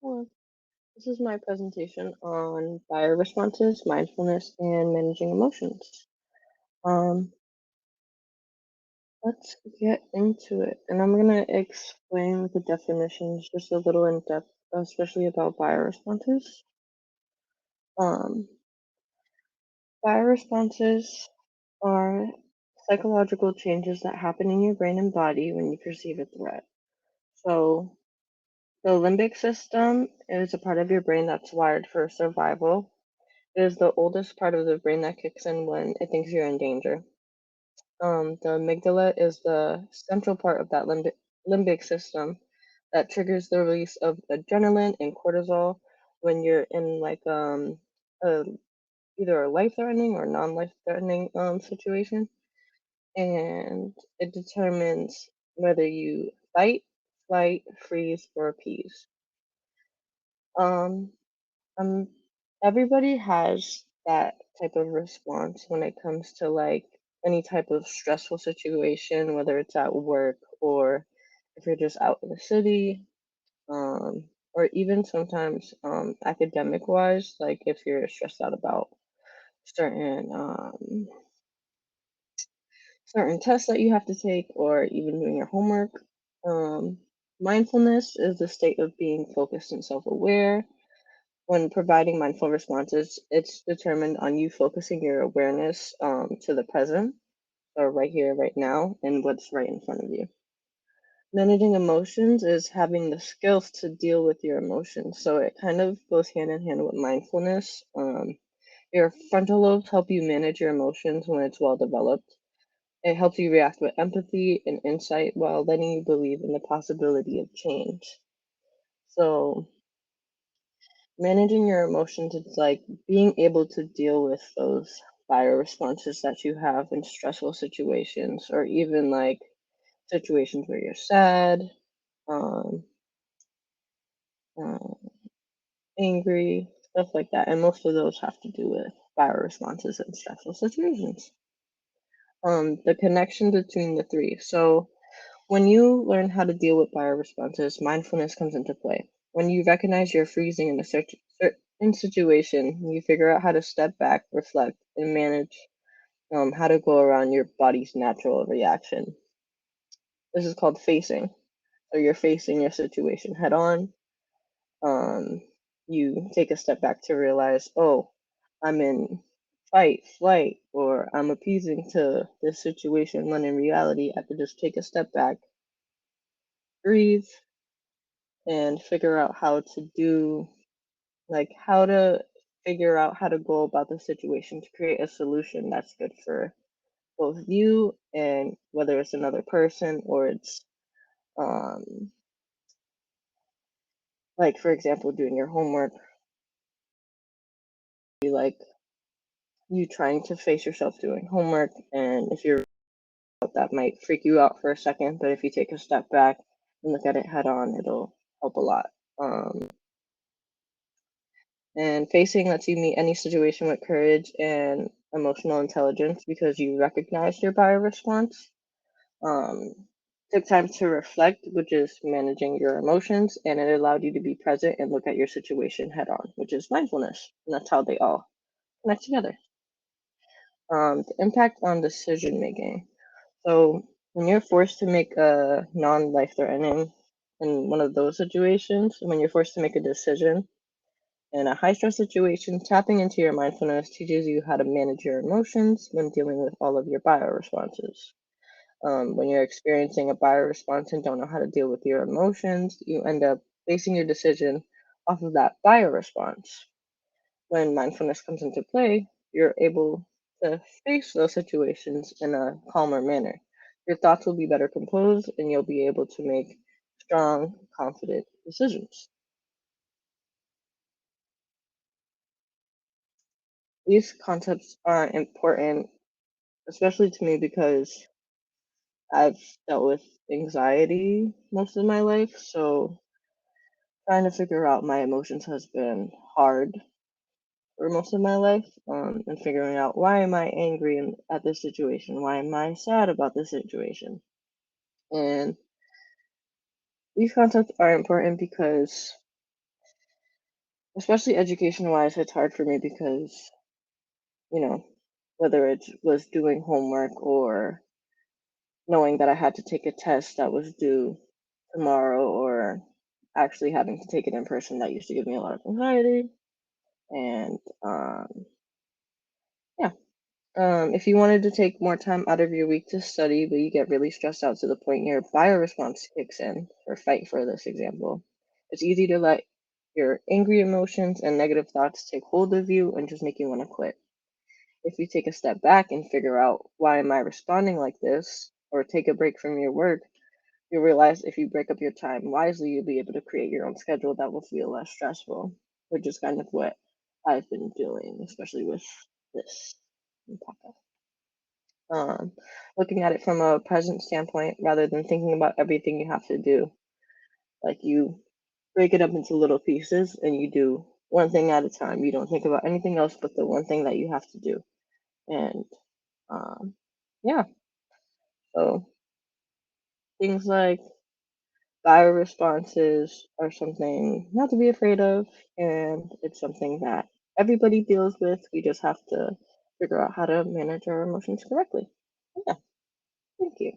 Hello. This is my presentation on bioresponses, mindfulness, and managing emotions. Um, let's get into it. And I'm going to explain the definitions just a little in depth, especially about bioresponses. Um, Bioresponses are psychological changes that happen in your brain and body when you perceive a threat. So, the limbic system is a part of your brain that's wired for survival. It is the oldest part of the brain that kicks in when it thinks you're in danger. The amygdala is the central part of that limbic system that triggers the release of adrenaline and cortisol when you're in a, either a life-threatening or non-life-threatening situation, and it determines whether you fight, flight, freeze, or appease. Um, Um, Everybody has that type of response when it comes to like any type of stressful situation, whether it's at work or if you're just out in the city, or even sometimes academic wise, like if you're stressed out about certain certain tests that you have to take, or even doing your homework. Um, Mindfulness is the state of being focused and self-aware. When providing mindful responses, it's determined on you focusing your awareness to the present, or right here, right now, and what's right in front of you. Managing emotions is having the skills to deal with your emotions. So it kind of goes hand in hand with mindfulness. Your frontal lobes help you manage your emotions when it's well developed. It helps you react with empathy and insight while letting you believe in the possibility of change. So managing your emotions is like being able to deal with those responses that you have in stressful situations, or even like situations where you're sad, um, uh, angry, stuff like that. And most of those have to do with responses in stressful situations. The connection between the three. So when you learn how to deal with responses, mindfulness comes into play. When you recognize you're freezing in a certain situation, you figure out how to step back, reflect, and manage how to go around your body's natural reaction. This is called facing. So you're facing your situation head on. Um, you take a step back to realize, oh, I'm in fight, flight, or I'm appeasing to this situation when in reality I could just take a step back, breathe, and figure out how to do how to figure out how to go about the situation to create a solution that's good for both you and whether it's another person or it's um like for example doing your homework, be like you trying to face yourself doing homework, and if you're that might freak you out for a second, but if you take a step back and look at it head on, it'll help a lot. And facing lets you meet any situation with courage and emotional intelligence because you recognize your response. Um, Took time to reflect, which is managing your emotions, and it allowed you to be present and look at your situation head on, which is mindfulness. And that's how they all connect together. The impact on decision making. So when you're forced to make a non-life threatening in one of those situations, when you're forced to make a decision, in a high stress situation, tapping into your mindfulness teaches you how to manage your emotions when dealing with all of your responses. When you're experiencing a response and don't know how to deal with your emotions, you end up basing your decision off of that response. When mindfulness comes into play, you're able to face those situations in a calmer manner. Your thoughts will be better composed and you'll be able to make strong, confident decisions. These concepts are important, especially to me because I've dealt with anxiety most of my life. So trying to figure out my emotions has been hard for most of my life. And figuring out why am I angry at this situation? Why am I sad about this situation? And these concepts are important because especially education wise, it's hard for me because, you know, whether it was doing homework or knowing that I had to take a test that was due tomorrow or actually having to take it in person, that used to give me a lot of anxiety. And yeah, if you wanted to take more time out of your week to study, but you get really stressed out to the point your bioresponse kicks in, or fight for this example, it's easy to let your angry emotions and negative thoughts take hold of you and just make you want to quit. If you take a step back and figure out why am I responding like this, or take a break from your work, you'll realize if you break up your time wisely, you'll be able to create your own schedule that will feel less stressful, which is kind of what I've been doing, especially with this podcast. Um, Looking at it from a present standpoint rather than thinking about everything you have to do. Like you break it up into little pieces and you do one thing at a time. You don't think about anything else but the one thing that you have to do. And um, yeah, so things like bioresponses are something not to be afraid of, and it's something that everybody deals with. We just have to figure out how to manage our emotions correctly. Yeah, thank you.